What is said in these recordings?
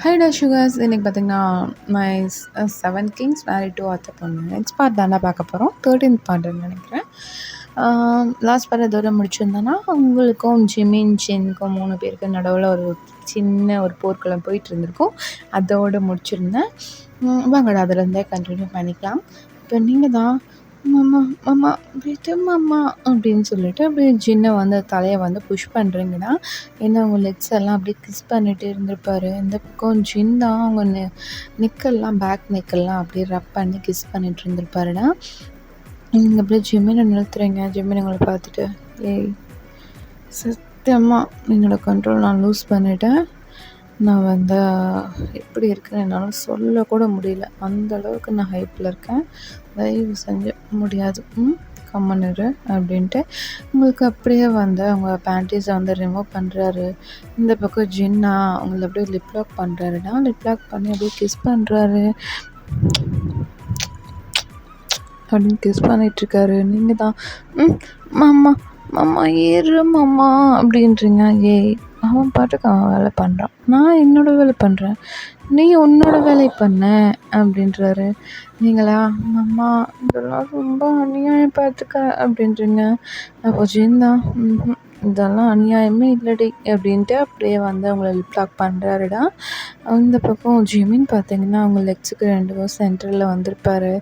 ஹைடா sugars இன்றைக்கி பார்த்திங்கன்னா my 7 Kings married to அத்தை பொண்ணு நெக்ஸ்ட் பார்ட் தாண்டா பார்க்க போகிறோம். 13th பார்ட்டுன்னு நினைக்கிறேன். லாஸ்ட் பார்ட் இதோட முடிச்சிருந்தேன்னா உங்களுக்கும் ஜிமின் சின்னுக்கும் 3 பேருக்கு நடுவில் ஒரு சின்ன ஒரு போர்க்களம் போயிட்டு இருந்திருக்கும். அதோடு முடிச்சிருந்தேன். வாங்கடா அதிலேருந்தே கண்டினியூ பண்ணிக்கலாம். இப்போ நீங்கள் தான் மாமா மாமா விடு மாமா அப்படின்னு சொல்லிட்டு அப்படியே ஜின்னை வந்து தலையை வந்து புஷ் பண்ணுறீங்கன்னா ஏன்னா அவங்க லெக்ஸ் எல்லாம் அப்படியே கிஸ் பண்ணிகிட்டே இருந்திருப்பாரு. இந்த பக்கம் ஜின் தான் அவங்க நெக்கெல்லாம் பேக் நெக்கெல்லாம் அப்படியே ரப் பண்ணி கிஸ் பண்ணிட்டு இருந்திருப்பாருடா. நீங்கள் அப்படியே ஜிம்மினை நிறுத்துறீங்க. ஜிம்மினை உங்களை பார்த்துட்டு ஏய் சத்தியமாக என்னோடய கண்ட்ரோல் நான் லூஸ் பண்ணிவிட்டேன். நான் வந்து எப்படி இருக்குன்னு என்னால் சொல்லக்கூட முடியல. அந்தளவுக்கு நான் ஹைப்பில் இருக்கேன். தயவு செஞ்சு முடியாது கம்மனிரு அப்படின்ட்டு உங்களுக்கு அப்படியே வந்து அவங்க பேண்டீஸை வந்து ரிமூவ் பண்ணுறாரு. இந்த பக்கம் ஜின்னா அவங்கள அப்படியே லிப் லாக் பண்ணுறாருடா. லிப் லாக் பண்ணி அப்படியே கிஸ் பண்ணுறாரு. அப்படின்னு கிஸ் பண்ணிகிட்ருக்காரு. நீங்கள் தான் மாமா மாமா ஏறு மாமா அப்படின்றீங்க. ஏய் அவன் பாட்டுக்கு அவன் வேலை பண்ணுறான், நான் என்னோடய வேலை பண்ணுறேன், நீ உன்னோட வேலை பண்ண அப்படின்றாரு. நீங்களா மாமா இதெல்லாம் ரொம்ப அநியாயம் பார்த்துக்க அப்படின்றீங்க. அப்போ ஜின்னா இதெல்லாம் அநியாயமே இல்லடி அப்படின்ட்டு அப்படியே வந்து அவங்கள லிப் லாக் பண்ணுறாருடா. இந்த பக்கம் ஜிமின் பார்த்தீங்கன்னா அவங்க லெக்ஸுக்கு 2 சென்டரில் வந்திருப்பார்.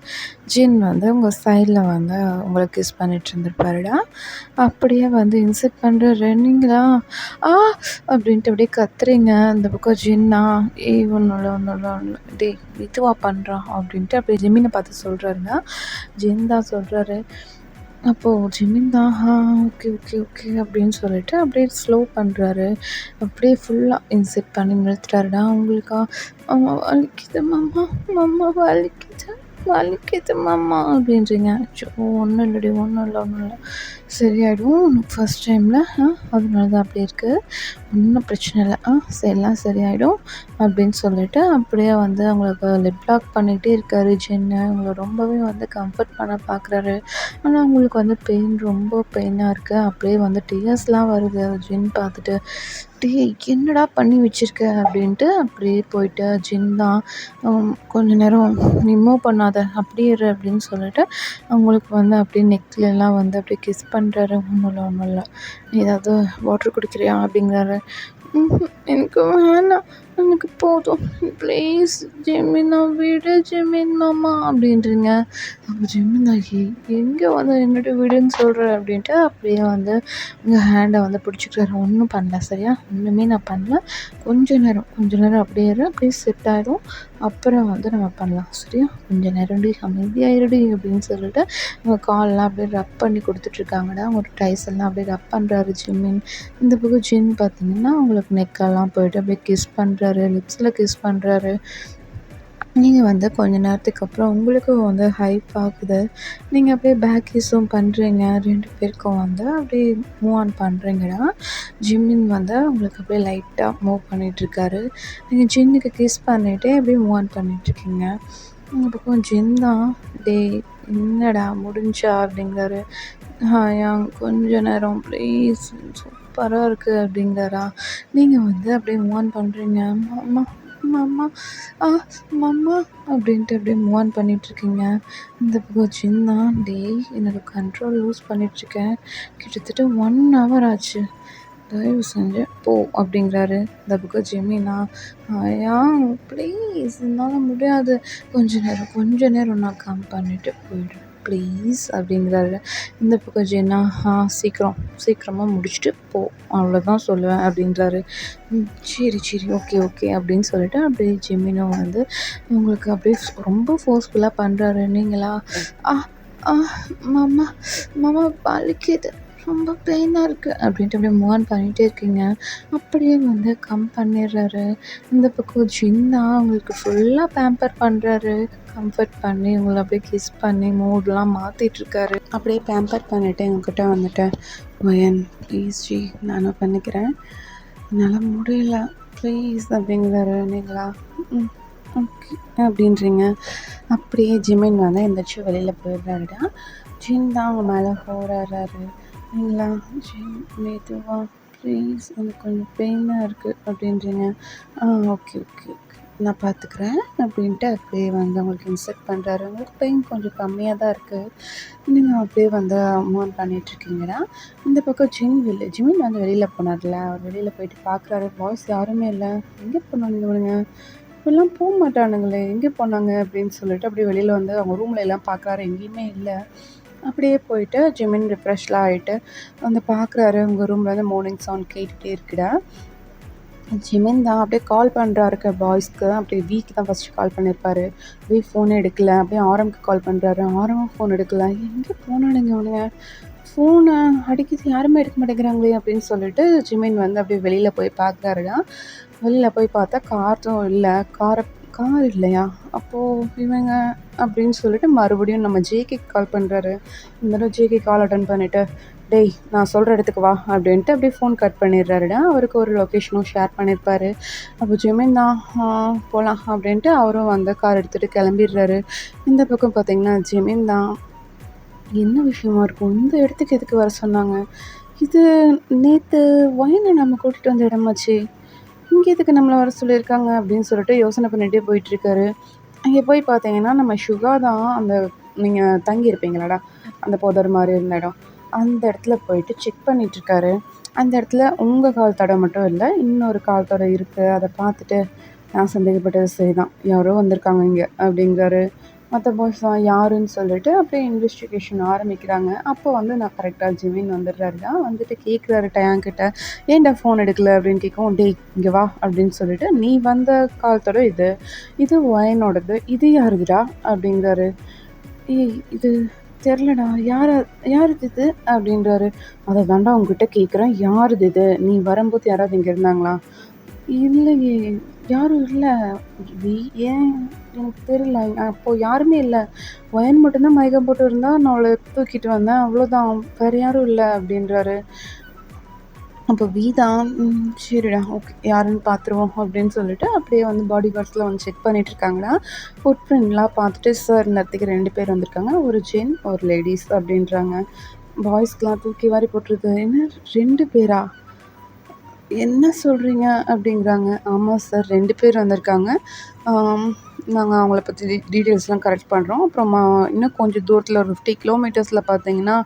ஜின் வந்து உங்கள் சைடில் வந்து உங்களை கிஸ் பண்ணிட்டு இருந்திருப்பாருடா. அப்படியே வந்து இன்சல்ட் பண்ணுறாரு. நீங்களா அப்படின்ட்டு அப்படியே கத்துறீங்க. இந்த பக்கம் ஜின்னா ஒன்றும் டே இதுவாக பண்ணுறான் அப்படின்ட்டு அப்படியே ஜிமினை பார்த்து சொல்கிறாருங்க. ஜின் தான் சொல்கிறாரு. அப்போது ஜிமின் தான் ஓகே ஓகே ஓகே அப்படின்னு சொல்லிட்டு அப்படியே ஸ்லோ பண்ணுறாரு. அப்படியே ஃபுல்லாக இன்செட் பண்ணி நிறுத்துறாருடா. உங்களுக்கா மாமா வலிக்குது மாமா மாமா வலிக்குது மாமா அப்படின்றீங்க. ஒன்றும் இல்லை சரியாயிடும். உனக்கு ஃபஸ்ட் டைமில் அதனால தான் அப்படி இருக்குது, ஒன்றும் பிரச்சனை இல்லை, எல்லாம் சரியாயிடும் அப்படின்னு சொல்லிட்டு அப்படியே வந்து அவங்களுக்கு லிப் லாக் பண்ணிகிட்டே இருக்காரு. ஜின்னு அவங்கள ரொம்பவே வந்து கம்ஃபர்ட் பண்ண பார்க்குறாரு. ஆனால் அவங்களுக்கு வந்து ரொம்ப பெயினாக இருக்குது. அப்படியே வந்து டியர்ஸ்லாம் வருது ஜின் பார்த்துட்டு. என்னடா பண்ணி வச்சுருக்க அப்படின்ட்டு அப்படியே போயிட்டு ஜின் தான் கொஞ்ச நேரம் ரிமூவ் பண்ணாத அப்படியே இரு அப்படின்னு சொல்லிட்டு அவங்களுக்கு வந்து அப்படியே நெக்லெல்லாம் வந்து அப்படியே கிஸ் பண்ணுறாரு. ஒன்றும் இல்லை ஏதாவது வாட்டர் குடிக்கிறியா அப்படிங்கிறாரு. எனக்கு வேணாம், எனக்கு போதும் ப்ளீஸ் ஜிமினா விடு ஜிமின் மாமா அப்படின்றீங்க. அப்போ ஜிமின் எங்கே வந்து என்னோட விடுன்னு சொல்கிற அப்படின்ட்டு அப்படியே வந்து உங்கள் ஹேண்டை வந்து பிடிச்சிக்கிறாரு. ஒன்றும் பண்ணல சரியா, ஒன்றுமே நான் பண்ணல, கொஞ்ச நேரம் அப்படியே அப்படியே செட் ஆகிடும், அப்புறம் வந்து நம்ம பண்ணலாம் சரியா, கொஞ்சம் நேரம்டி அமைதியாயிருடி அப்படின்னு சொல்லிட்டு அவங்க கால்லாம் அப்படியே ரப் பண்ணி கொடுத்துட்ருக்காங்கடா. அவங்க டைஸ் எல்லாம் அப்படியே ரப் பண்ணுறாரு ஜிமின். இந்த பக்கம் ஜின் பார்த்தீங்கன்னா அவங்களுக்கு நெக்கெல்லாம் போய்ட்டு அப்படியே கிஸ் பண்ணுறாரு, லிப்ஸில் கிஸ் பண்ணுறாரு. நீங்கள் வந்து கொஞ்ச நேரத்துக்கு அப்புறம் உங்களுக்கும் வந்து ஹைப் ஆகுது. நீங்கள் அப்படியே பேக் கிஸ்ஸும் பண்ணுறீங்க. 2 பேருக்கும் வந்து அப்படியே மூவ் ஆன் பண்ணுறீங்கடா. ஜிமின் வந்து உங்களுக்கு அப்படியே லைட்டாக மூவ் பண்ணிகிட்ருக்காரு. நீங்கள் ஜின்னுக்கு கிஸ் பண்ணிவிட்டு அப்படியே மூவ் ஆன் பண்ணிகிட்ருக்கீங்க. இந்த பக்கம் ஜின் தான் என்னடா முடிஞ்சா அப்படிங்கிறாரு. கொஞ்ச நேரம் ப்ளீஸ் சூப்பராக இருக்குது அப்படிங்கிறாரா. நீங்கள் வந்து அப்படியே மூவ் ஆன் பண்ணுறீங்க. மாமா மாமா மாமா அப்படின்ட்டு அப்படியே மூவ் ஆன் பண்ணிகிட்ருக்கீங்க. இந்த பக்கம் ஜின் தான் என்னோடய கண்ட்ரோல் லூஸ் பண்ணிகிட்ருக்கேன், கிட்டத்தட்ட 1 hour ஆச்சு, தயவு செஞ்சு போ அப்படிங்கிறாரு. இந்த பக்கம் ஜிமினா ப்ளீஸ் என்னால் முடியாது, கொஞ்ச நேரம் நான் கம் பண்ணிவிட்டு போயிடுறேன் ப்ளீஸ் அப்படிங்கிறாரு. இந்த பக்கம் ஜின்னா சீக்கிரமாக முடிச்சுட்டு போ அவ்வளோதான் சொல்லுவேன் அப்படின்றாரு. சரி ஓகே அப்படின்னு சொல்லிட்டு அப்படியே ஜிமினும் வந்து உங்களுக்கு அப்படியே ரொம்ப ஃபோர்ஸ்ஃபுல்லாக பண்ணுறாரு. நீங்களா மாமா மாமா வலிக்குது, ரொம்ப பெயினாக இருக்குது அப்படின்ட்டு அப்படியே மூவ் ஆன் பண்ணிகிட்டே இருக்கீங்க. அப்படியே வந்து கம் பண்ணிடுறாரு. இந்த பக்கம் ஜின்னா அவங்களுக்கு ஃபுல்லாக பேம்பர் பண்ணுறாரு. கம்ஃபர்ட் பண்ணி உங்களை அப்படியே கிஸ் பண்ணி மூடெலாம் மாற்றிட்டுருக்காரு. அப்படியே பேம்பர் பண்ணிவிட்டு எங்ககிட்ட வந்துட்டு ஒயன் ப்ளீஸ் ஜி நானும் பண்ணிக்கிறேன், என்னால் முடியல ப்ளீஸ் அப்படிங்கிறாரு. நீங்களா ஓகே அப்படின்றீங்க. அப்படியே ஜிமின் வந்து எந்திரிச்சு வெளியில் போயிடுறாருடா. ஜின் தான் அவங்க மேலே போராடுறாரு. நீங்களா ஜின் மெதுவா ப்ளீஸ் எனக்கு கொஞ்சம் பெயினாக இருக்குது அப்படின்றீங்க. ஆ ஓகே, ஓகே, ஓகே. நான் பார்த்துக்கிறேன் அப்படின்ட்டு அப்படியே வந்து அவங்களுக்கு இன்ஸ்ட்ரக்ட் பண்ணுறாரு. உங்களுக்கு பெயின் கொஞ்சம் கம்மியாக தான் இருக்குது. நீங்கள் அப்படியே வந்து மூவ் ஆன் பண்ணிகிட்ருக்கீங்கன்னா, இந்த பக்கம் ஜிமின் வந்து வெளியில் போனார்ல, அவர் வெளியில் போயிட்டு பார்க்குறாரு, பாய்ஸ் யாருமே இல்லை. எங்கே போனானுங்க இவனுங்க? இப்படிலாம் மாட்டானுங்களே, எங்கே போனாங்க அப்படின்னு சொல்லிட்டு அப்படியே வெளியில் வந்து அவங்க ரூமில் எல்லாம் பார்க்குறாரு, எங்கேயுமே இல்லை. அப்படியே போயிட்டு ஜிமின் ரிஃப்ரெஷ்லாம் ஆகிட்டு வந்து பார்க்குறாரு, உங்கள் ரூமில் வந்து மார்னிங் சவுண்ட் கேட்டுகிட்டே இருக்குடா. ஜிமின் தான் அப்படியே கால் பண்ணுறாருக்க பாய்ஸ்க்கு. அப்படியே வீக்கு தான் ஃபஸ்ட்டு கால் பண்ணியிருப்பாரு. ஃபோனே எடுக்கல. அப்படியே ஆரம்க்கு கால் பண்ணுறாரு. ஆரமும் ஃபோன் எடுக்கல. எங்கே போனானுங்க அவனுங்க? ஃபோனை அடிக்குது, யாருமே எடுக்க மாட்டேங்கிறாங்களே அப்படின்னு சொல்லிட்டு ஜிமின் வந்து அப்படியே வெளியில் போய் பார்க்குறாருடா. வெளியில் போய் பார்த்தா காரும் இல்லை. கார் இல்லையா? அப்போது இவங்க அப்படின்னு சொல்லிட்டு மறுபடியும் நம்ம ஜேகேக்கு கால் பண்ணுறாரு. இந்த தடவை ஜேகே கால் அட்டன் பண்ணிவிட்டு, டேய் நான் சொல்கிற இடத்துக்கு வா அப்படின்ட்டு அப்படியே ஃபோன் கட் பண்ணிடுறாருடா. அவருக்கு ஒரு லொக்கேஷனும் ஷேர் பண்ணியிருப்பார். அப்போ ஜிமின் தான் போகலாம் அப்படின்ட்டு அவரும் வந்து கார் எடுத்துகிட்டு கிளம்பிடுறாரு. இந்த பக்கம் பார்த்திங்கன்னா ஜிமின் தான், என்ன விஷயமா இருக்கும், இந்த இடத்துக்கு எதுக்கு வர சொன்னாங்க, இது நேற்று ஒயனை நம்ம கூட்டிகிட்டு வந்த இடமாச்சு, இங்கே எதுக்கு நம்மளை வர சொல்லியிருக்காங்க அப்படின்னு சொல்லிட்டு யோசனை பண்ணிகிட்டே போயிட்டுருக்காரு. அங்கே போய் பார்த்தீங்கன்னா நம்ம சுகா தான் அந்த நீங்கள் தங்கியிருப்பீங்களாடா அந்த புதர் மாதிரி இருந்த இடம், அந்த இடத்துல போயிட்டு செக் பண்ணிகிட்ருக்காரு. அந்த இடத்துல உங்கள் கால் தடம் மட்டும் இல்லை, இன்னொரு கால் தடம் இருக்குது. அதை பார்த்துட்டு நான் சந்தேகப்பட்டது சரி தான், யாரோ வந்திருக்காங்க இங்கே அப்படிங்கிறாரு. மற்ற பாய்ஸ் தான் யாருன்னு சொல்லிட்டு அப்படியே இன்வெஸ்டிகேஷன் ஆரம்பிக்கிறாங்க. அப்போ வந்து நான் கரெக்டாக ஜிமின் வந்துடுறாருடா. வந்துட்டு கேட்குறாரு டயாங்கிட்ட, ஏன்டா ஃபோன் எடுக்கல அப்படின்னு கேட்கும். டேய் இங்கே வா அப்படின்னு சொல்லிட்டு, நீ வந்த காலத்தோட இது ஒயனோடது, இது யாருதுடா அப்படிங்கிறாரு. ஏய் இது தெரிலடா, யாருது இது அப்படின்றாரு. அதை தாண்டா உங்ககிட்ட கேட்குறேன், யாருது இது, நீ வரும்போது யாராவது இங்கே இருந்தாங்களா? இல்லையே, யாரும் இல்லை. ஏன் எனக்கு தெரியல. அப்போது யாருமே இல்லை, ஒயன் மட்டும்தான் மயக்கம் போட்டு இருந்தா, நான் அவளை தூக்கிட்டு வந்தேன், அவ்வளோதான், வேறு யாரும் இல்லை அப்படின்றாரு. அப்போ தான் சரிடா ஓகே யாருன்னு பார்த்துருவோம் அப்படின்னு சொல்லிட்டு அப்படியே வந்து பாடி கார்ட்ஸில் வந்து செக் பண்ணிகிட்ருக்காங்களா. ஃபுட் பிரிண்ட்லாம் பார்த்துட்டு சார் இந்த இடத்துக்கு 2 பேர் வந்திருக்காங்க, ஒரு ஜென் ஒரு லேடிஸ் அப்படின்றாங்க. பாய்ஸ்க்கெலாம் தூக்கி வாரி போட்டுருது. என்ன 2 பேரா, என்ன சொல்கிறீங்க அப்படிங்கிறாங்க. ஆமாம் சார் 2 பேர் வந்திருக்காங்க, நாங்கள் அவங்கள பற்றி டீட்டெயில்ஸ்லாம் கரெக்ட் பண்ணுறோம். அப்புறமா இன்னும் கொஞ்சம் தூரத்தில் ஒரு 50 கிலோமீட்டர்ஸில் பார்த்தீங்கன்னா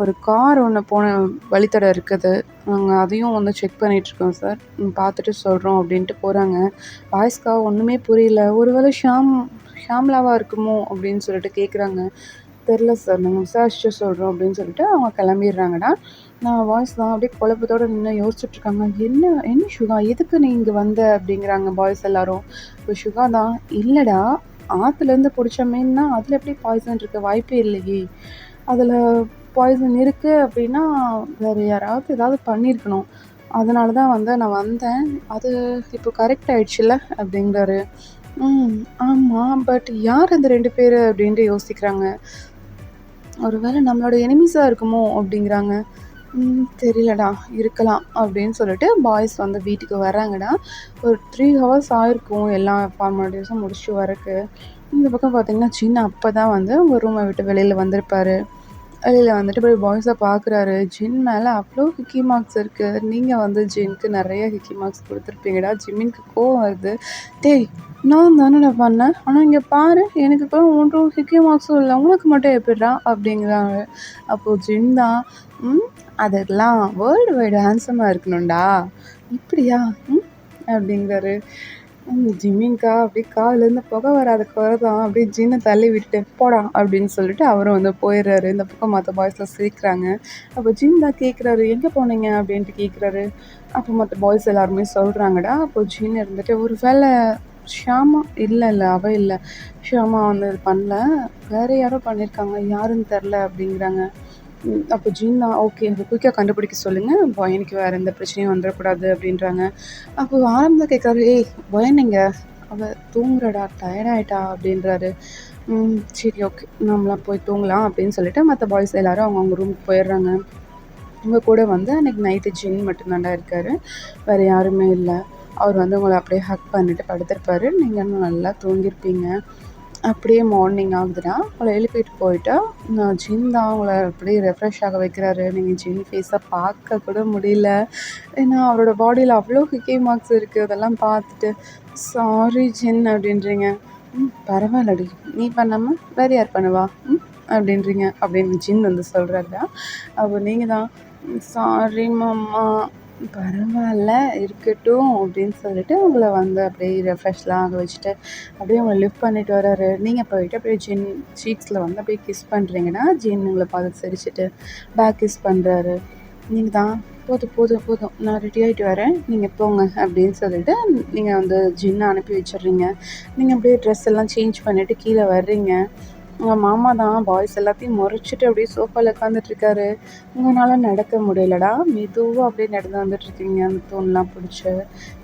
ஒரு கார் ஒன்று போன வழித்தடம் இருக்குது, நாங்கள் அதையும் வந்து செக் பண்ணிகிட்ருக்கோம் சார், பார்த்துட்டு சொல்கிறோம் அப்படின்ட்டு போகிறாங்க. வாய்ஸ்க்கா ஒன்றுமே புரியல. ஒருவேளை ஷாம்லாவாக இருக்குமோ அப்படின்னு சொல்லிட்டு கேட்குறாங்க. தெரில சார், நாங்கள் விசாரிச்சுட்டு சொல்கிறோம் அப்படின்னு சொல்லிட்டு அவங்க கிளம்பிடுறாங்கடா. நான் வாய்ஸ் தான் அப்படியே குழப்பத்தோடு நின்று யோசிச்சுட்ருக்காங்க. என்ன சுகா, எதுக்கு நீ இங்கே வந்த அப்படிங்கிறாங்க பாய்ஸ் எல்லோரும். இப்போ சுகா தான், இல்லைடா ஆற்றுலேருந்து பிடிச்ச மீன்னா அதில் எப்படி பாய்சன் இருக்க வாய்ப்பே இல்லையே, அதில் பாய்சன் இருக்குது அப்படின்னா வேறு யாராவது ஏதாவது பண்ணியிருக்கணும், அதனால தான் வந்து நான் வந்தேன், அது இப்போ கரெக்ட் ஆகிடுச்சுல்ல அப்படிங்கிறாரு. ஆமாம், பட் யார் அந்த 2 பேர் அப்படின்ட்டு யோசிக்கிறாங்க. ஒரு வேளை நம்மளோட எனிமீஸாக இருக்குமோ அப்படிங்கிறாங்க. தெரியலடா, இருக்கலாம் அப்படின்னு சொல்லிட்டு பாய்ஸ் வந்து வீட்டுக்கு வராங்கடா. ஒரு 3 ஹவர்ஸ் ஆயிருக்கும் எல்லா ஃபார்மாலிட்டிஸும் முடிச்சுட்டு வரக்கு. இந்த பக்கம் பார்த்தீங்கன்னா சின்ன அப்போ தான் வந்து உங்கள் ரூமை விட்டு வெளியில் வந்திருப்பார். வெளியில் வந்துட்டு போய் பாய்ஸை பார்க்குறாரு. ஜின் மேலே அவ்வளோ ஹிக்கி மார்க்ஸ் இருக்குது, நீங்கள் வந்து ஜின்க்கு நிறைய ஹிக்கி மார்க்ஸ் கொடுத்துருப்பீங்கடா. ஜிம்மினுக்கு கோவம் வருது. டேய் நான் தானே பண்ணேன், ஆனால் இங்கே பாரு எனக்கு இப்போ 1 ஹிக்கி மார்க்ஸும் இல்லை, உனக்கு மட்டும் எப்படிடா அப்படிங்கிறாங்க. அப்போது ஜின் தான், அதெல்லாம் வேர்ல்டு வைடு ஹேண்ட்ஸமாக இருக்கணும்டா, இப்படியா அப்படிங்கிறாரு. ஜிம்மின்கா அப்படியே காதுலேருந்து புகை வராத குறைதான் அப்படியே ஜின்னை தள்ளி விட்டுட்டு போடா அப்படின்னு சொல்லிட்டு அவரும் வந்து போயிடுறாரு. இந்த பக்கம் மற்ற பாய்ஸ்லாம் சிரிக்கிறாங்க. அப்போ ஜின் தான் கேட்குறாரு, எங்கே போனீங்க அப்படின்ட்டு கேட்குறாரு. அப்போ மற்ற பாய்ஸ் எல்லாருமே சொல்கிறாங்கடா. அப்போ ஜின் இருந்துட்டு, ஒரு வேளை ஷியாமா, இல்லை அவள் இல்லை, ஷியாமா வந்து இது பண்ணல, வேறு யாரோ பண்ணியிருக்காங்க, யாருன்னு தெரில அப்படிங்கிறாங்க. அப்போ ஜின் தான், ஓகே அதை குயிக்காக கண்டுபிடிக்க சொல்லுங்கள், பயனுக்கு வேறு எந்த பிரச்சனையும் வந்துடக்கூடாது அப்படின்றாங்க. அப்போது ஆரம்பத்தில் கேட்குறாரு, ஏய் பயனிங்க அவள் தூங்குறடா, டயர்டாயிட்டா அப்படின்றாரு. சரி ஓகே நம்மளாம் போய் தூங்கலாம் அப்படின்னு சொல்லிட்டு மற்ற பாய்ஸ் எல்லோரும் அவங்க ரூமுக்கு போயிடுறாங்க. உங்கள் கூட வந்து அன்றைக்கி நைட்டு ஜின் மட்டும்தாண்டா இருக்கார், வேறு யாருமே இல்லை. அவர் வந்து உங்களை அப்படியே ஹக் பண்ணிவிட்டு படுத்திருப்பார், நீங்கள் இன்னும் நல்லா தூங்கியிருப்பீங்க. அப்படியே மார்னிங் ஆகுதுன்னா அவளை எழுப்பிட்டு போயிட்டா ஜின் தான் அவங்கள அப்படியே ரெஃப்ரெஷ் ஆக வைக்கிறாரு. நீங்கள் ஜின் ஃபேஸை பார்க்க கூட முடியல. ஏன்னா அவரோட பாடியில் அவ்வளோ ஹிக்கி மார்க்ஸ் இருக்குது. அதெல்லாம் பார்த்துட்டு சாரி ஜின் அப்படின்றீங்க. பரவாயில்லடி, நீ பண்ணாமல் வேறு யார் பண்ணுவா அப்படின்றீங்க அப்படின்னு ஜின் வந்து சொல்கிறாருடா. அப்போ நீங்கள் தான் சாரி மாமா, பரவாயில்ல இருக்கட்டும் அப்படின்னு சொல்லிட்டு உங்களை வந்து அப்படியே ரெஃப்ரெஷ்லாம் ஆக வச்சுட்டு அப்படியே உங்களை லிஃப்ட் பண்ணிட்டு வர்றாரு. நீங்கள் போயிட்டு அப்படியே ஜின் சீக்ஸில் வந்து அப்படியே கிஸ் பண்ணுறீங்கன்னா ஜின் உங்களை பார்த்து சிரிச்சுட்டு பேக் கிஸ் பண்ணுறாரு. நீங்கள் தான் போதும் போதும் போதும், நான் ரெடி ஆகிட்டு வரேன், நீங்கள் போங்க அப்படின்னு சொல்லிட்டு நீங்கள் வந்து ஜின்னை அனுப்பி வச்சிடுறீங்க. நீங்கள் அப்படியே ட்ரெஸ் எல்லாம் சேஞ்ச் பண்ணிவிட்டு கீழே வர்றீங்க. உங்கள் மாமா தான் பாய்ஸ் எல்லாத்தையும் முறைச்சிட்டு அப்படியே சோஃபாவில் உட்காந்துட்ருக்காரு. உங்களால் நடக்க முடியலடா, மெதுவாக அப்படியே நடந்து வந்துட்டுருக்கீங்க அந்த தூண்லாம் பிடிச்சி.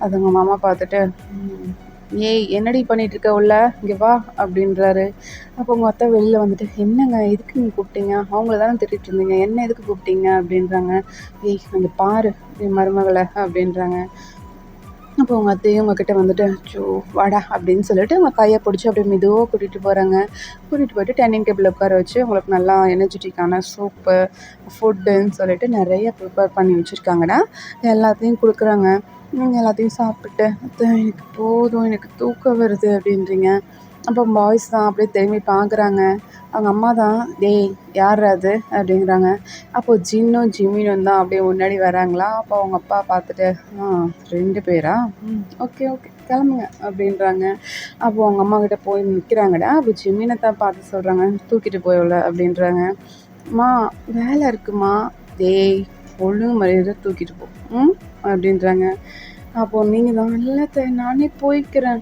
அது உங்கள் மாமா பார்த்துட்டு ஏய் என்னடி பண்ணிகிட்ருக்க உள்ள, இங்கே வா அப்படின்றாரு. அப்போ உங்கள் அத்தை வெளில வந்துட்டு என்னங்க எதுக்கு நீங்கள் கூப்பிட்டீங்க, அவங்கள தானே திட்டிகிட்டு இருந்தீங்க, என்ன எதுக்கு கூப்பிட்டீங்க அப்படின்றாங்க. ஏய் அங்கே பாரு என் மருமகளை அப்படின்றாங்க. அப்போ உங்கள் அத்தையும் உங்ககிட்ட வந்துட்டு அச்சோ வாடா அப்படின்னு சொல்லிட்டு உங்கள் கையை பிடிச்சி அப்படியே மெதுவாக கூட்டிகிட்டு போகிறாங்க. கூட்டிகிட்டு போய்ட்டு டைனிங் டேபிள் உட்கார வச்சு உங்களுக்கு நல்லா எனர்ஜெட்டிக்கான சூப்பு ஃபுட்டுன்னு சொல்லிட்டு நிறைய ப்ரிப்பேர் பண்ணி வச்சுருக்காங்கடா. எல்லாத்தையும் கொடுக்குறாங்க. நீங்கள் எல்லாத்தையும் சாப்பிட்டு எனக்கு போதும், எனக்கு தூக்கம் வருது அப்படின்றீங்க. அப்போ பாய்ஸ் தான் அப்படியே திரும்பி பார்க்குறாங்க. அவங்க அம்மா தான் டேய் யார் அது அப்படிங்கிறாங்க. அப்போது ஜின்னும் ஜிமினும் தான் அப்படியே முன்னாடி வராங்களா. அப்போ அவங்க அப்பா பார்த்துட்டு 2 பேரா, ஓகே ஓகே கிளம்புங்க அப்படின்றாங்க. அப்போது அவங்க அம்மா கிட்டே போய் நிற்கிறாங்கடா. அப்போ ஜிமினை தான் பார்த்து சொல்கிறாங்க தூக்கிட்டு போயல அப்படின்றாங்க. அம்மா வேலை இருக்குமா, டேய் ஒழுங்கு மரியாதை தூக்கிட்டு போ அப்படின்றாங்க. அப்போது நீங்கள் தான் இல்லை நானே போய்க்கிறேன்.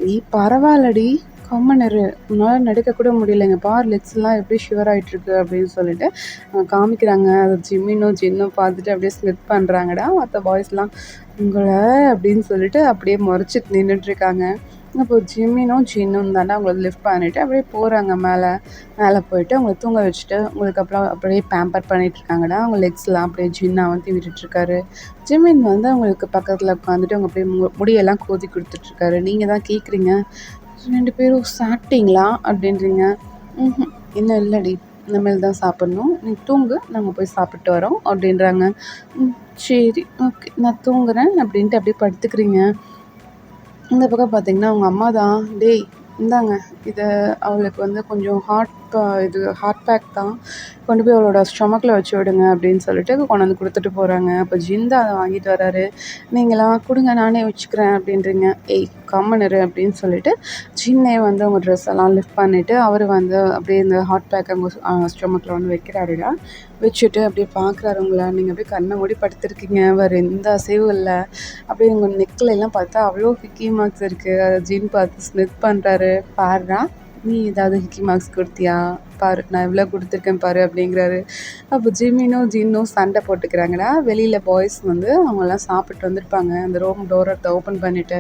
நீ பரவாயில்லடி கம்மனரு, உன்னால் நடக்கக்கூட முடியலைங்க பார், லெக்ஸ்லாம் எப்படி ஷிவர் ஆகிட்டுருக்கு அப்படின்னு சொல்லிட்டு காமிக்கிறாங்க. அது ஜின்னும் பார்த்துட்டு அப்படியே ஸ்லிப் பண்ணுறாங்கடா. மற்ற பாய்ஸ்லாம் உங்களை அப்படின்னு சொல்லிட்டு அப்படியே முறைச்சிட்டு நின்றுட்டுருக்காங்க. அப்போ ஜின்னும் தானே அவங்கள லிஃப்ட் பண்ணிவிட்டு அப்படியே போகிறாங்க. மேலே போயிட்டு அவங்கள தூங்க வச்சுட்டு உங்களுக்கு அப்புறம் அப்படியே பேம்பர் பண்ணிகிட்ருக்காங்கடா. அவங்க லெக்ஸ்லாம் அப்படியே ஜின்னா வந்து விட்டுட்டுருக்காரு. ஜிமின் வந்து அவங்களுக்கு பக்கத்தில் உட்காந்துட்டு அவங்க அப்படியே முடியெல்லாம் கோதி கொடுத்துட்ருக்காரு. நீங்கள் தான் கேட்குறீங்க 2 பேரும் சாப்பிட்டீங்களா அப்படின்றீங்க. இன்னும் இல்லடி, இனிமேல் தான் சாப்பிட்ணும், நீ தூங்கு, நாங்கள் போய் சாப்பிட்டு வரோம் அப்படின்றாங்க. சரி ஓகே நான் தூங்குறேன் அப்படின்ட்டு அப்படியே படுத்துக்கிறீங்க. இந்த பக்கம் பார்த்தீங்கன்னா அவங்க அம்மா தான் டேய் இந்தாங்க இதை அவளுக்கு வந்து கொஞ்சம் ஹாட் பேக் தான், கொண்டு போய் அவளோட ஸ்டொமக்கில் வச்சு விடுங்க அப்படின்னு சொல்லிட்டு கொண்டு வந்து கொடுத்துட்டு போகிறாங்க. அப்போ ஜிந்தா அதை வாங்கிட்டு வராரு. நீங்களாம் கொடுங்க நானே வச்சுக்கிறேன் அப்படின்றீங்க. ஏய் கம்மனரு அப்படின்னு சொல்லிட்டு ஜின்னே வந்து அவங்க ட்ரெஸ் எல்லாம் லிஃப்ட் பண்ணிவிட்டு அவர் வந்து அப்படியே இந்த ஹாட் பேக் அவங்க ஸ்டொமக்கில் வந்து வைக்கிறாருடா. வச்சுட்டு அப்படியே பார்க்குறாரு உங்களை. நீங்கள் அப்படியே கண்ணை மூடி படுத்துருக்கீங்க, வேறு எந்த அசைவும் இல்லை. அப்படியே உங்கள் நெக்கில் எல்லாம் பார்த்தா அவ்வளோ ஹிக்கி மார்க்ஸ் இருக்குது. அதை ஜின் பார்த்து ஸ்மித் பண்ணுறாரு. பாருடா நீ ஏதாவது ஹிக்கி மார்க்ஸ் கொடுத்தியா பாரு, நான் எவ்வளோ கொடுத்துருக்கேன் பாரு அப்படிங்கிறாரு. அப்போ ஜின்னும் சண்டை போட்டுக்கிறாங்கடா. வெளியில் பாய்ஸ் வந்து அவங்கெல்லாம் சாப்பிட்டு வந்திருப்பாங்க. அந்த ரூம் டோரை ஓப்பன் பண்ணிவிட்டு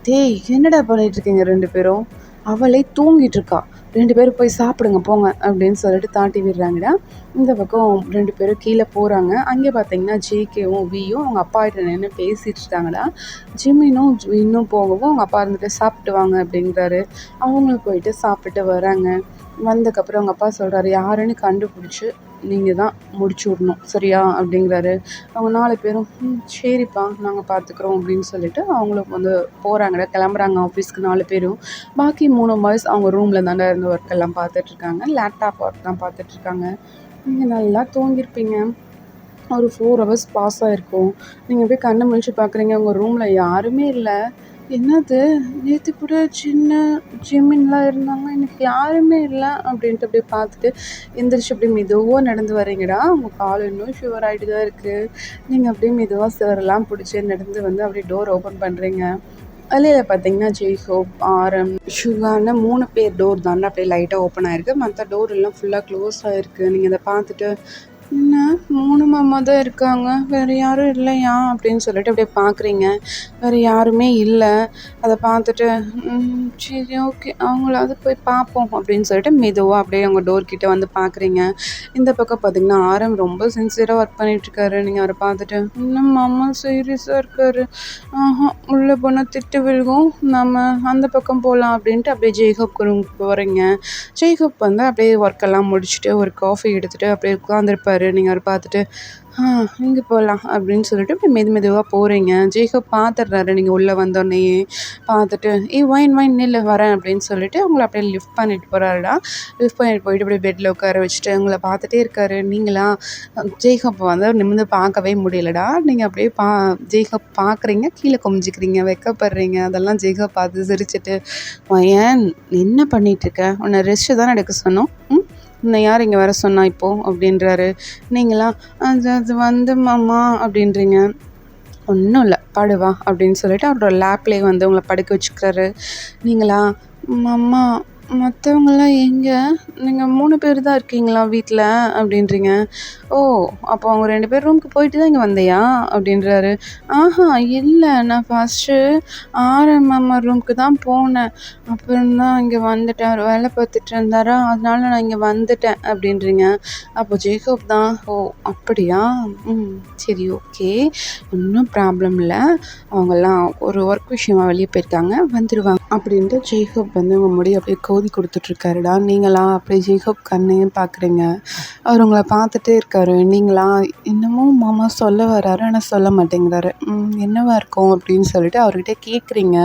டேய் என்னடா பண்ணிகிட்ருக்கீங்க 2 பேரும், அவளே தூங்கிட்டு இருக்கா, 2 பேரும் போய் சாப்பிடுங்க போங்க அப்படின்னு சொல்லிட்டு தாட்டி விடுறாங்கடா. இந்த பக்கம் 2 பேரும் கீழே போகிறாங்க. அங்கே பார்த்தீங்கன்னா ஜேகேவும் வியும் அவங்க அப்பா கிட்ட நின்று பேசிகிட்டு இருக்காங்கடா. ஜிமினும் போகவும் அவங்க அப்பா இருந்துட்டு சாப்பிட்டு வாங்க அப்படிங்கிறாரு. அவங்களும் போயிட்டு சாப்பிட்டு வராங்க. வந்ததுக்கப்புறம் அவங்க அப்பா சொல்கிறாரு யாருன்னு கண்டுபிடிச்சி நீங்கள் தான் முடிச்சு விடணும் சரியா அப்படிங்கிறாரு. அவங்க 4 பேரும் சரிப்பா நாங்கள் பார்த்துக்குறோம் அப்படின்னு சொல்லிட்டு அவங்களும் வந்து போகிறாங்கடா, கிளம்புறாங்க ஆஃபீஸ்க்கு 4 பேரும். பாக்கி 3 பாய்ஸ் அவங்க ரூமில் தானே இருந்து ஒர்க் எல்லாம் பார்த்துட்ருக்காங்க, லேப்டாப் ஒர்க் தான் பார்த்துட்ருக்காங்க. நீங்கள் நல்லா தூங்கியிருப்பீங்க. ஒரு 4 ஹவர்ஸ் பாஸ் ஆகிருக்கும். நீங்கள் போய் கண்ணை முழிச்சு பார்க்குறீங்க, உங்கள் ரூமில் யாருமே இல்லை. என்னது நேற்று கூட ஜிம்மின்லாம் இருந்தாங்க, எனக்கு யாருமே இல்லை அப்படின்ட்டு அப்படியே பார்த்துட்டு எந்திரிச்சு அப்படியே மெதுவாக நடந்து வரீங்கடா. உங்கள் கால் இன்னும் ஷுவர் ஆகிட்டு தான் இருக்குது. நீங்கள் அப்படியே மெதுவாக சேரெல்லாம் பிடிச்சி நடந்து வந்து அப்படியே டோர் ஓப்பன் பண்ணுறீங்க. அதில் பார்த்தீங்கன்னா ஜெய்ஹோப், ஆரம், ஷுகான்னு 3 பேர் டோர் தானே அப்படியே லைட்டாக ஓப்பன் ஆகிருக்கு. மற்ற டோர் எல்லாம் ஃபுல்லாக க்ளோஸ் ஆகிருக்கு. நீங்கள் அதை பார்த்துட்டு என்ன 3 மாமா தான் இருக்காங்க, வேறு யாரும் இல்லையா அப்படின்னு சொல்லிட்டு அப்படியே பார்க்குறீங்க. வேறு யாருமே இல்லை. அதை பார்த்துட்டு சரி ஓகே அவங்களாவது போய் பார்ப்போம் அப்படின்னு சொல்லிட்டு மெதுவாக அப்படியே அவங்க டோர் கிட்ட வந்து பார்க்குறீங்க. இந்த பக்கம் பார்த்தீங்கன்னா ஆரம் ரொம்ப சின்சியராக ஒர்க் பண்ணிகிட்ருக்காரு. நீங்கள் அவரை பார்த்துட்டு இன்னும் மாமா சீரியஸாக இருக்காரு, உள்ளே போனால் திட்டு விழுகும், நம்ம அந்த பக்கம் போகலாம் அப்படின்ட்டு அப்படியே ஜெய்ஹப் ரூமுக்கு போகிறீங்க. ஜெய்ஹப் வந்து அப்படியே ஒர்க்கெல்லாம் முடிச்சுட்டு ஒரு காஃபி எடுத்துகிட்டு அப்படியே உட்காந்துருப்பாரு. நீங்கள் அவரை பார்த்துட்டு இங்கே போகலாம் அப்படின்னு சொல்லிட்டு இப்படி மெதுவாக போகிறீங்க. ஜெய்ஹப் பார்த்துட்றாரு நீங்கள் உள்ளே வந்தோடனேயே. பார்த்துட்டு வைன் நில்லு வரேன் அப்படின்னு சொல்லிட்டு உங்களை அப்படியே லிஃப்ட் பண்ணிட்டு போகிறாருடா. லிஃப்ட் பண்ணிட்டு போயிட்டு அப்படியே பெட்டில் உட்கார வச்சுட்டு உங்களை பார்த்துட்டே இருக்காரு. நீங்களா ஜெய்ஹப் வந்து நிமிர்ந்து பார்க்கவே முடியலடா. நீங்கள் அப்படியே ஜெய்ஹப் பார்க்குறீங்க, கீழே குமிஞ்சிக்கிறீங்க, வெக்கப்படுறீங்க. அதெல்லாம் ஜெய்ஹப் பார்த்து சிரிச்சிட்டு ஏன் என்ன பண்ணிகிட்ருக்க, உன்னை ரெஸ்ட்டு தானே எடுக்க சொன்னோம், உன்னை யார் இங்கே வர சொன்னா இப்போது அப்படின்றாரு. நீங்களா அது வந்து மாமா அப்படின்றீங்க. ஒன்றும் இல்லை படுவா அப்படின்னு சொல்லிட்டு அவரோட லேப்லேயே வந்து உங்களை படுக்க வச்சுக்கிறாரு. நீங்களா மாமா மற்றவங்களாம் எங்கே, நீங்கள் 3 பேர் தான் இருக்கீங்களா வீட்டில் அப்படின்றீங்க. ஓ அப்போ அவங்க 2 பேர் ரூமுக்கு போயிட்டு தான் இங்கே வந்தியா அப்படின்றாரு. இல்லை நான் ஃபஸ்ட்டு ஆரம் மாமா ரூமுக்கு தான் போனேன், அப்புறம் தான் இங்கே வந்துட்டேன், அவர் வேலை பார்த்துட்டு இருந்தாரா, அதனால நான் இங்கே வந்துட்டேன் அப்படின்றீங்க. அப்போ ஜேக்கப் தான் ஓ அப்படியா, சரி ஓகே ஒன்றும் ப்ராப்ளம் இல்லை, அவங்கெல்லாம் ஒரு ஒர்க் விஷயமா வெளியே போயிருக்காங்க, வந்துடுவாங்க அப்படின்ட்டு ஜேக்கப் வந்து உங்கள் முடி அப்படியே கோதி கொடுத்துட்ருக்காருடா. நீங்களா அப்படியே ஜேக்கப் கண்ணையும் பார்க்குறீங்க. அவர் உங்களை பார்த்துட்டே இருக்காரு. நீங்களா இன்னமும் மாமா சொல்ல வர்றாரு, ஆனால் சொல்ல மாட்டேங்கிறாரு. என்னவா இருக்கும் அப்படின்னு சொல்லிட்டு அவர்கிட்ட கேட்குறீங்க.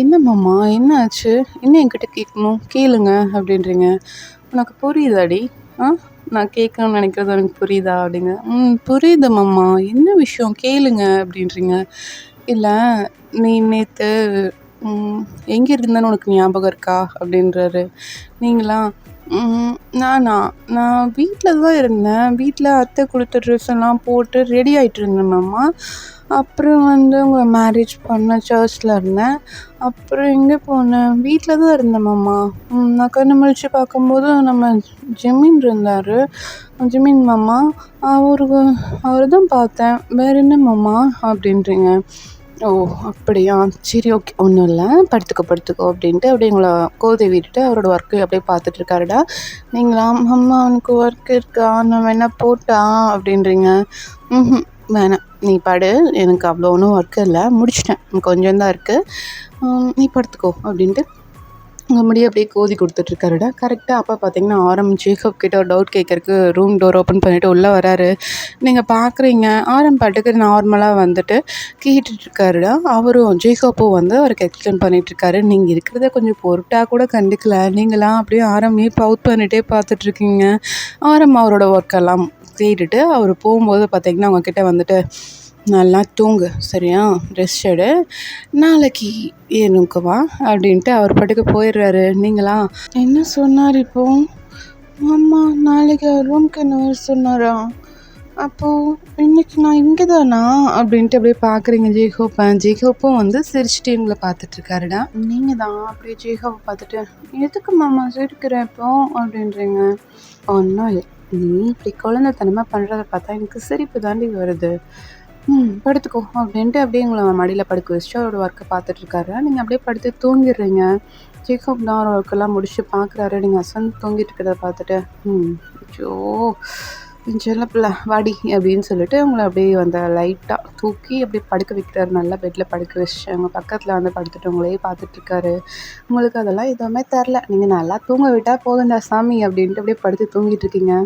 என்ன மாமா என்ன ஆச்சு, என்ன என்கிட்ட கேட்கணும், கேளுங்க அப்படின்றீங்க. உனக்கு புரியுதாடி, நான் கேட்கணும்னு நினைக்கிறது எனக்கு புரியுதா அப்படிங்க. புரியுது மாமா, என்ன விஷயம் கேளுங்க அப்படின்றீங்க. இல்லை நீ நேற்று எங்கே இருந்தேன்னு உனக்கு ஞாபகம் இருக்கா அப்படின்றாரு. நீங்களா நான் வீட்டில் தான் இருந்தேன், வீட்டில் அத்தை கொடுத்த ட்ரெஸ் எல்லாம் போட்டு ரெடி ஆகிட்டு இருந்தேன் மாமா. அப்புறம் வந்து உங்களை மேரேஜ் பண்ண சர்ச்சில் இருந்தேன், அப்புறம் எங்கே போனேன், வீட்டில் தான் இருந்தேன் மாமா. நான் கண்ணு முழிச்சு பார்க்கும்போது நம்ம ஜெமீன் இருந்தார், ஜெமீன் மாமா, அவர் தான் பார்த்தேன், வேறு என்ன மாமா அப்படின்றீங்க. ஓ அப்படியா, சரி ஓகே ஒன்றும் இல்லை, படுத்துக்கோ அப்படின்ட்டு அப்படியே உங்களை கோதை விட்டுட்டு அவரோட ஒர்க்கு அப்படியே பார்த்துட்ருக்காருடா. நீங்களா அம்மா அவனுக்கு ஒர்க் இருக்கா, நான் வேணா போட்டா அப்படின்றீங்க. வேணாம் நீ படு, எனக்கு அவ்வளோ ஒன்றும் ஒர்க்கு இல்லை, முடிச்சிட்டேன், கொஞ்சம் தான் இருக்குது, நீ படுத்துக்கோ அப்படின்ட்டு உங்கள் முடியை அப்படியே கோதி கொடுத்துட்ருக்காருடா. கரெக்டாக அப்போ பார்த்தீங்கன்னா ஆரம் ஜேக்கப் கிட்ட ஒரு டவுட் கேட்கறக்கு ரூம் டோர் ஓப்பன் பண்ணிவிட்டு உள்ளே வராரு. நீங்கள் பார்க்குறீங்க ஆரம் பாட்டுக்கு நார்மலாக வந்துட்டு கேட்டுட்ருக்காருடா. அவரும் ஜேக்கப்பும் வந்து அவருக்கு எக்ஸ்பிளைன் பண்ணிகிட்ருக்காரு. நீங்கள் இருக்கிறத கொஞ்சம் பொருட்டாக கூட கண்டுக்கல, நீங்களாம் அப்படியே ஆரமே பவுட் பண்ணிகிட்டே பார்த்துட்ருக்கீங்க. ஆரம் அவரோட ஒர்க்கெல்லாம் கேட்டுட்டு அவர் போகும்போது பார்த்தீங்கன்னா அவங்கக்கிட்ட வந்துட்டு நல்லா தூங்கு சரியா, ரெஸ்ட் எடு, நாளைக்கு எனக்கு வா அப்படின்ட்டு அவர் பாட்டுக்கு போயிடுறாரு. நீங்களா என்ன சொன்னார் இப்போ, ஆமா நாளைக்கு அவர் ரூம்க்கு என்ன வர சொன்னாரா, அப்போது இன்னைக்கு நான் இங்கே தானா அப்படின்ட்டு அப்படியே பார்க்குறீங்க ஜேக்கப்பும் வந்து சிரிச்சுட்டு இவங்களை பார்த்துட்ருக்காருடா. நீங்கள் தான் அப்படியே ஜேக்கப்பை பார்த்துட்டு எதுக்கு மாமா சிரிக்கிற இப்போ அப்படின்றீங்க. ஒன்றும் இல்லை, நீ இப்படி குழந்தைத்தனமாக பண்ணுறத பார்த்தா எனக்கு சிரிப்பு தாண்டி வருது, படுத்துக்கோ அப்படின்ட்டு அப்படியே உங்களை மடியில் படுக்க வச்சுட்டு அவரோட ஒர்க்கை பார்த்துட்ருக்காரு. நீங்கள் அப்படியே படுத்து தூங்கிடுறீங்க. ஜேக்கப் தான் அவர் ஒர்க்கெல்லாம் முடிச்சு பார்க்குறாரு. நீங்கள் அசந்து தூங்கிட்டு இருக்கிறத பார்த்துட்டு ஐயோ செல்ல பிள்ளை வாடி அப்படின்னு சொல்லிட்டு உங்களை அப்படியே அந்த லைட்டாக தூக்கி அப்படியே படுக்க வைக்கிறாரு. நல்லா பெட்டில் படுக்க வச்சுட்டு அவங்க பக்கத்தில் வந்து படுத்துட்டு உங்களையே பார்த்துட்ருக்காரு. உங்களுக்கு அதெல்லாம் எதுவுமே தெரில, நீங்கள் நல்லா தூங்க விட்டால் போதுண்டா சாமி அப்படின்ட்டு அப்படியே படுத்து தூங்கிட்டு இருக்கீங்க.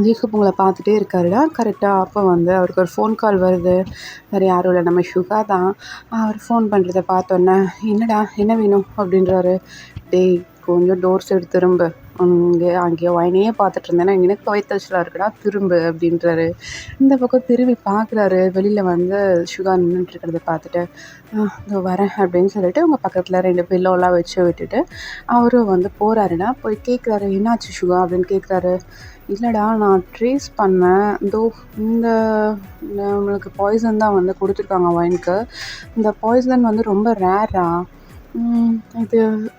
ஜேக்கப் உங்களை பார்த்துட்டே இருக்காருடா. கரெக்டாக அப்போ வந்து அவருக்கு ஒரு ஃபோன் கால் வருது. வேறு யாரும் இல்லை, நம்ம சுகா தான். அவர் ஃபோன் பண்ணுறத பார்த்தோன்னே என்னடா என்ன வேணும் அப்படின்றாரு. டேய் கொஞ்சம் டோர் சைடு திரும்ப, அங்கேயோ வயனையே பார்த்துட்டு இருந்தேன்னா எனக்கு வயிற்றுச்சலாக இருக்குடா, திரும்ப அப்படின்றாரு. இந்த பக்கம் திரும்பி பார்க்குறாரு. வெளியில் வந்து சுகா நின்றுட்டுருக்கிறத பார்த்துட்டு இதோ வரேன் அப்படின்னு சொல்லிட்டு உங்கள் பக்கத்தில் 2 பில்லோலாம் வச்சு விட்டுட்டு அவரும் வந்து போகிறாருடா. போய் கேட்குறாரு, என்னாச்சு சுகா அப்படின்னு கேட்குறாரு. இல்லைடா நான் ட்ரேஸ் பண்ணேன், இந்த நம்மளுக்கு பாய்சன் தான் வந்து கொடுத்துருக்காங்க ஒயினுக்கு, இந்த பாய்சன் வந்து ரொம்ப ரேரா, இது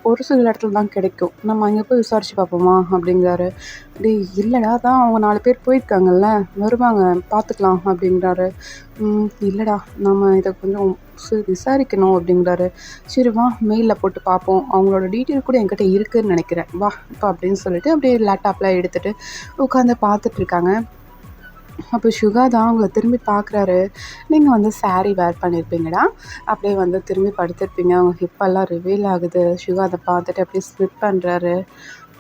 ஒரு சில இடத்துல தான் கிடைக்கும். நம்ம அங்கே போய் விசாரிச்சு பார்ப்போமா?" அப்படிங்கிறாரு. "டேய் இல்லடா, அதான் அவங்க 4 பேர் போயிருக்காங்கல்ல, வருவாங்க பார்த்துக்கலாம்" அப்படிங்கிறாரு. இல்லடா, நம்ம இதை கொஞ்சம் விசாரிக்கணும்" அப்படிங்கிறாரு. "சரி வா, மெயிலில் போட்டு பார்ப்போம். அவங்களோட டீட்டெயில் கூட என்கிட்ட இருக்குதுன்னு நினைக்கிறேன். வா இப்போ" அப்படின்னு சொல்லிட்டு அப்படியே லேப்டாப்லாம் எடுத்துகிட்டு உட்காந்து பார்த்துட்ருக்காங்க. அப்போ சுகா தான் அவங்கள திரும்பி பார்க்குறாரு. "நீங்கள் வந்து சாரீ வேர் பண்ணியிருப்பீங்கடா, அப்படியே வந்து திரும்பி படுத்திருப்பீங்க. அவங்க ஹிப்பெல்லாம் ரிவீல் ஆகுது." சுகா அதை பார்த்துட்டு அப்படியே ஸ்லிப் பண்ணுறாரு.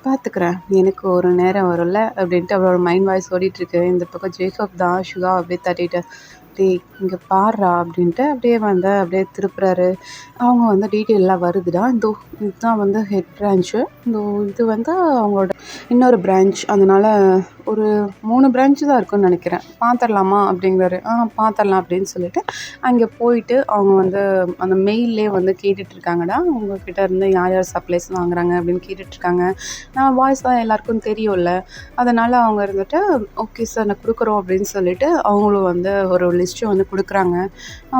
"பார்த்துக்கிறேன், எனக்கு ஒரு நேரம் வரும்ல" அப்படின்ட்டு அவரோட மைண்ட் வாய்ஸ் ஓடிட்டுருக்கு. இந்த பக்கம் ஜேக்கப் தான் சுகாவை அப்படியே தட்டிட்டு, "டேய் இங்கே பாருடா" அப்படின்ட்டு அப்படியே வந்து அப்படியே திருப்புறாரு. அவங்க வந்து டீட்டெயிலெலாம் வருதுடா. இதோ இதுதான் வந்து ஹெட் பிரான்ச்சு. இதோ இது வந்து அவங்களோட இன்னொரு பிரான்ச். அதனால் ஒரு 3 பிரான்ச்சு தான் இருக்குன்னு நினைக்கிறேன். பார்த்துடலாமா அப்படிங்கிறாரு. பார்த்துடலாம் அப்படின்னு சொல்லிட்டு அங்கே போயிட்டு அவங்க வந்து அந்த மெயில்லே வந்து கேட்டுட்ருக்காங்கடா, உங்ககிட்ட இருந்து யார் யார் சப்ளைஸ் வாங்குறாங்க அப்படின்னு கேட்டுட்ருக்காங்க. நம்ம பாய்ஸ் தான் எல்லாருக்கும் தெரியும்ல, அதனால் அவங்க இருந்துட்டு "ஓகே சார், நான் கொடுக்குறோம்" அப்படின்னு சொல்லிட்டு அவங்களும் வந்து ஒரு லிஸ்ட்டு வந்து கொடுக்குறாங்க.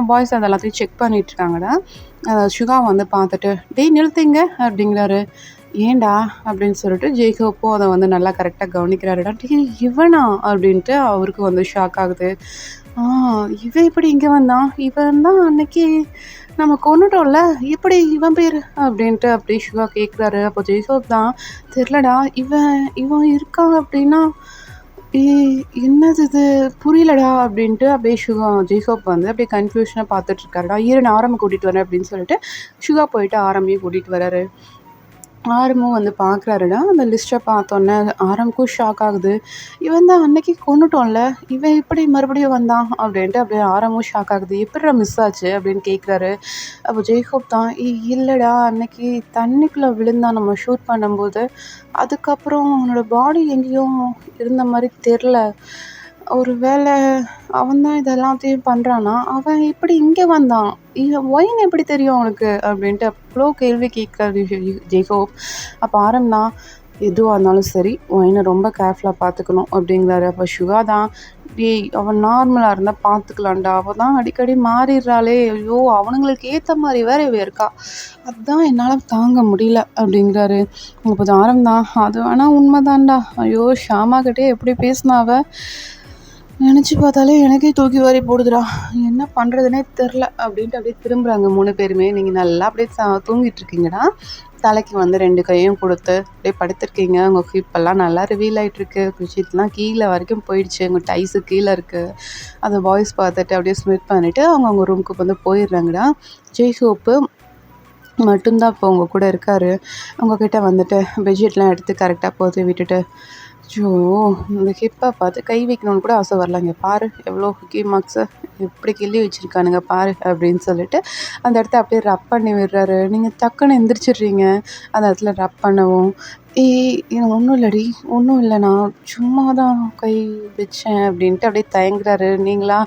பாய்ஸ் அது எல்லாத்தையும் செக் பண்ணிகிட்ருக்காங்கடா. சுகா வந்து பார்த்துட்டு, "டேய் நிறுத்துங்க" அப்படிங்கிறாரு. "ஏன்டா?" அப்படின்னு சொல்லிட்டு ஜேக்கப்பும் அதை வந்து நல்லா கரெக்டாக கவனிக்கிறாருடா. "டேய் இவனா?" அப்படின்ட்டு அவருக்கு வந்து ஷாக் ஆகுது. இவன் எப்படி இங்கே வந்தான்? இவன் தான் அன்னைக்கு நம்ம கொன்னுட்டோம்ல, எப்படி இவன் பேர்?" அப்படின்ட்டு அப்படியே சுகா கேட்குறாரு. அப்போ ஜேக்கப் தான், "தெரிலடா, இவன் இருக்கான் அப்படின்னா என்னது இது புரியலடா" அப்படின்ட்டு அப்படியே ஜேக்கப் வந்து அப்படியே கன்ஃபியூஷனாக பார்த்துட்ருக்காருடா. "இரு, நான் ஆரம்ப கூட்டிகிட்டு வரேன்" அப்படின்னு சொல்லிட்டு சுகா போயிட்டு ஆரம்பியும் கூட்டிகிட்டு வராரு. ஆரமும் வந்து பார்க்குறாருடா. அந்த லிஸ்ட்டை பார்த்தோன்னே ஆரமுக்கும் ஷாக் ஆகுது. "இவன் தான் அன்னைக்கு கொன்னுட்டோம்ல, இவன் எப்படி மறுபடியும் வந்தான்?" அப்படின்ட்டு அப்படியே ஆரமும் ஷாக் ஆகுது. "எப்பிட்றா மிஸ் ஆச்சு?" அப்படின்னு கேட்குறாரு. அப்போ ஜேக்கப் தான், இல்லைடா, அன்னைக்கு தண்ணிக்குள்ளே விழுந்தான் நம்ம ஷூட் பண்ணும்போது. அதுக்கப்புறம் அவனோட பாடி எங்கேயோ இருந்த மாதிரி தெரில. ஒரு வேளை அவன் தான் இது எல்லாத்தையும் பண்ணுறானா? அவன் எப்படி இங்கே வந்தான்? ஒயின் எப்படி தெரியும் அவனுக்கு?" அப்படின்ட்டு அவ்வளோ கேள்வி கேட்குறாரு ஜேக்கப். அப்போ ஆரம் தான், "எதுவாக இருந்தாலும் சரி, ஒயினை ரொம்ப கேர்ஃபுல்லாக பார்த்துக்கணும்" அப்படிங்கிறாரு. அப்போ சுகா தான், "டேய் அவன் நார்மலாக இருந்தால் பார்த்துக்கலாம்டா, அவள் தான் அடிக்கடி மாறிடுறாளே, ஐயோ அவனுங்களுக்கு ஏற்ற மாதிரி வேற இவ இருக்கா, அதுதான் என்னால் தாங்க முடியல" அப்படிங்கிறாரு. அப்போ ஆரம் தான், "அது வேணால் உண்மைதான்டா, ஐயோ ஷாமாக்கிட்டே எப்படி பேசினா அவ, நினச்சி பார்த்தாலே எனக்கே தூக்கி வாரி போடுதுடா, என்ன பண்ணுறதுனே தெரில" அப்படின்ட்டு அப்படியே திரும்புகிறாங்க 3 பேருமே. "நீங்கள் நல்லா அப்படியே தூங்கிட்டுருக்கீங்கடா, தலைக்கு வந்து 2 கையும் கொடுத்து அப்படியே படுத்திருக்கீங்க. உங்கள் ஹிப்பெல்லாம் நல்லா ரிவீல் ஆகிட்டுருக்கு, பெட்ஷீட்லாம் கீழே வரைக்கும் போயிடுச்சு, உங்கள் டைஸு கீழே இருக்குது." அதை பாய்ஸ் பார்த்துட்டு அப்படியே ஸ்மிட் பண்ணிவிட்டு அவங்க ரூமுக்கு வந்து போயிடுறாங்கடா. ஜேக்கப்பு மட்டும்தான் இப்போ உங்கள் கூட இருக்கார். உங்ககிட்ட வந்துட்டு பெட்ஷீட்லாம் எடுத்து கரெக்டாக போட்டு விட்டுட்டு, "ஐயோ இந்த ஹிப்பை பார்த்து கை வைக்கணும்னு கூட ஆசை வரல, இங்கே பாரு எவ்வளோ ஹிக்கி மார்க்ஸை எப்படி கிள்ளி வச்சுருக்கானுங்க பாரு" அப்படின்னு சொல்லிட்டு அந்த இடத்த அப்படியே ரப் பண்ணி விடுறாரு. நீங்கள் டக்குன்னு எந்திரிச்சிடுறீங்க அந்த இடத்துல ரப் பண்ணவும். "இது ஒன்றும் இல்லடி, ஒன்றும் இல்லை, நான் சும்மா தான் கை வச்சேன்" அப்படின்ட்டு அப்படியே தயங்குறாரு. "நீங்களா?"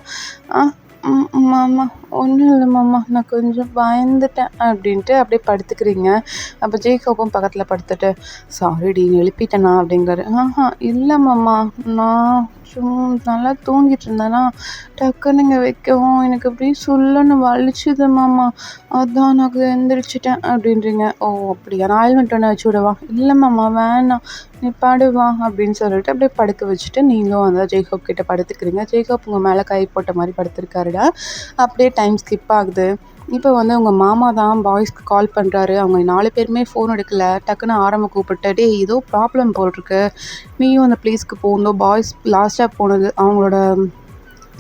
மாமா ஒன்றும் இல்லை மாமா, நான் கொஞ்சம் பயந்துட்டேன்" அப்படின்ட்டு அப்படியே படுத்துக்கிறீங்க. அப்போ ஜேக்கப்பும் பக்கத்தில் படுத்துட்டு, "சாரிடி எழுப்பிட்டேனா?" அப்படிங்கிறாரு. இல்லை மாமா, நான் நல்லா தூங்கிட்டு இருந்தேன்னா டக்குன்னு இங்கே வைக்கவும் எனக்கு அப்படியே சுள்ளுன்னு வலிச்சுது மாமா, அதான் நான் எந்திரிச்சிட்டேன்" அப்படின்றீங்க. "ஓ அப்படியா, நான் ஆயில்மெண்ட் ஒன்று வச்சு விடவா?" "இல்லை மாமா வேணாம், நீ படுவா" அப்படின்னு சொல்லிட்டு அப்படியே படுக்க வச்சுட்டு நீங்களும் வந்து ஜேக்கப் கிட்ட படுத்துக்கிறீங்க. ஜேக்கப் உங்கள் மேலே கை போட்ட மாதிரி படுத்துருக்காருடா. அப்படியே டைம் ஸ்கிப் ஆகுது. இப்போ வந்து உங்கள் மாமா தான் பாய்ஸ்க்கு கால் பண்ணுறாரு. அவங்க 4 பேருமே ஃபோன் எடுக்கல. டக்குன்னு ஆரம்ப கூப்பிட்டு, "டேய் ஏதோ ப்ராப்ளம் போல்ருக்கு, நீயும் அந்த ப்ளேஸ்க்கு போகணும். பாய்ஸ் லாஸ்ட்டாக போனது அவங்களோட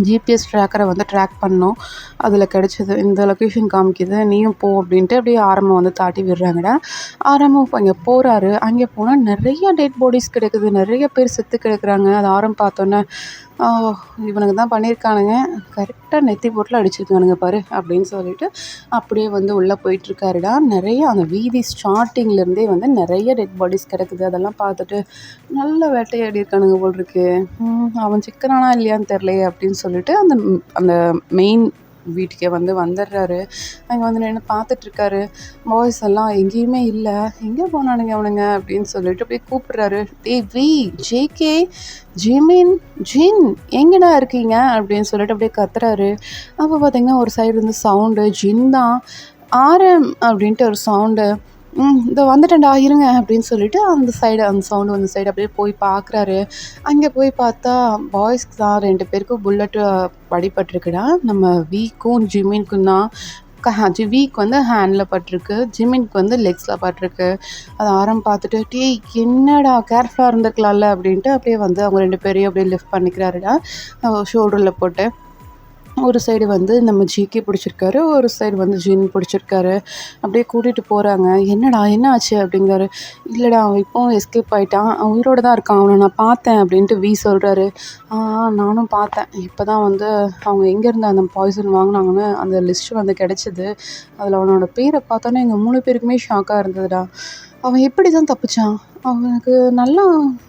ஜிபிஎஸ் ட்ராக்கரை வந்து ட்ராக் பண்ணோம், அதில் கிடச்சிது, இந்த லொக்கேஷன் காமிக்குது, நீயும் போ" அப்படின்ட்டு அப்படியே ஆரம்பம் வந்து தாட்டி விடுறாங்கடா. ஆரம்பம் இப்போ அங்கே போகிறாரு. அங்கே போனால் நிறைய டெட் பாடிஸ் கிடக்குது, நிறைய பேர் செத்து கிடக்குறாங்க. அது ஆரம்பம் பார்த்தோன்னே, இவனுங்க தான் பண்ணியிருக்கானுங்க, கரெக்டாக நெத்தி போட்டில் அடிச்சிருக்கானுங்க பாரு" அப்படின்னு சொல்லிட்டு அப்படியே வந்து உள்ளே போயிட்டுருக்காருடா. நிறைய அந்த வீதி ஸ்டார்டிங்லேருந்தே வந்து நிறைய டெட் பாடிஸ் கிடக்குது. அதெல்லாம் பார்த்துட்டு, "நல்ல வேட்டையாடி இருக்கானுங்க போல் இருக்கு, அவன் சிக்கனானா இல்லையான்னு தெரிலையே" அப்படின்னு சொல்லிட்டு அந்த அந்த மெயின் வீட்டுக்கே வந்து வந்துடுறாரு. அங்கே வந்து நின்று பார்த்துட்ருக்காரு. பாய்ஸ் எல்லாம் எங்கேயுமே இல்லை, எங்கே போனானுங்க அவனுங்க அப்படின்னு சொல்லிட்டு அப்படியே கூப்பிட்றாரு. "டேய் வி, ஜேகே, ஜிமின், ஜின் எங்கடா இருக்கீங்க?" அப்படின்னு சொல்லிட்டு அப்படியே கத்துறாரு. அப்போ பார்த்தீங்கன்னா ஒரு சைடு வந்து சவுண்டு ஜின் தான். ஆரம் அப்படின்ட்டு ஒரு சவுண்டு. இதோ வந்துட்டேன்டா இருங்க அப்படின்னு சொல்லிட்டு அந்த சவுண்டு வந்த சைடு அப்படியே போய் பார்க்குறாரு. அங்கே போய் பார்த்தா பாய்ஸ்க்கு தான் 2 பேருக்கும் புல்லட்டு அடிபட்டிருக்குடா. நம்ம வீக்கும் ஜிமின்க்கும் தான். வீக் வந்து ஹேண்டில் பட்டிருக்கு, ஜிமின்க்கு வந்து லெக்ஸில் பட்டிருக்கு. அது ஆரம் பார்த்துட்டு, டேய் என்னடா கேர்ஃபுல்லாக இருந்திருக்கலாம்ல அப்படின்ட்டு அப்படியே வந்து அவங்க 2 பேரையும் அப்படியே லிஃப்ட் பண்ணிக்கிறாருடா ஷோல்டரில் போட்டு. ஒரு சைடு வந்து நம்ம ஜிகே பிடிச்சிருக்காரு, ஒரு சைடு வந்து ஜின் பிடிச்சிருக்காரு. அப்படியே கூட்டிகிட்டு போகிறாங்க. என்னடா என்ன ஆச்சு அப்படிங்கிறாரு. இல்லைடா அவன் இப்போவும் எஸ்கேப் ஆகிட்டான், அவன் உயிரோடு தான் இருக்கான், அவனை நான் பார்த்தேன் அப்படின்ட்டு வி சொல்கிறாரு. நானும் பார்த்தேன், இப்போ தான் வந்து அவங்க எங்கேருந்து அந்த பாய்சன் வாங்கினாங்கன்னு அந்த லிஸ்ட்டு வந்து கிடச்சிது. அதில் அவனோட பேரை பார்த்தோன்னே எங்கள் 3 பேருக்குமே ஷாக்காக இருந்ததுடா. அவன் எப்படி தான் தப்பிச்சான்? அவனுக்கு நல்லா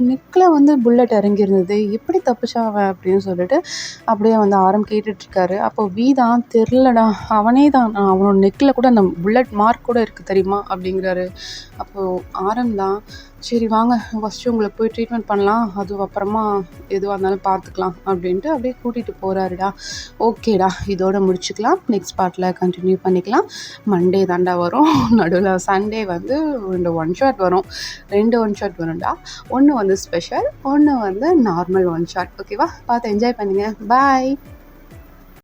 நெக்கில் வந்து புல்லட் இறங்கியிருந்தது, எப்படி தப்பிச்சான் அவன் அப்படின்னு சொல்லிட்டு அப்படியே வந்து ஆரம் கேட்டுட்ருக்காரு. அப்போ வி தான், தெரிலடா அவனே தான், அவனோட நெக்கில் கூட அந்த புல்லட் மார்க் கூட இருக்குது தெரியுமா அப்படிங்கிறாரு. அப்போது ஆரம் தான், சரி வாங்க ஃபஸ்ட்டு உங்களை போய் ட்ரீட்மெண்ட் பண்ணலாம், அதுவும் அப்புறமா எதுவாக இருந்தாலும் பார்த்துக்கலாம் அப்படின்ட்டு அப்படியே கூட்டிகிட்டு போகிறாருடா. ஓகேடா, இதோட முடிச்சுக்கலாம். நெக்ஸ்ட் பார்ட்டில் கண்டினியூ பண்ணிக்கலாம். மண்டே தாண்டா வரும், நடுவில் சண்டே வந்து 2 ஒன் ஷாட் வரும். 2 ஒன் ஷாட் வரும்டா. ஒன்று வந்து ஸ்பெஷல், ஒன்று வந்து நார்மல் ஒன் ஷாட். ஓகேவா, பார்த்து என்ஜாய் பண்ணுங்கள். பாய்.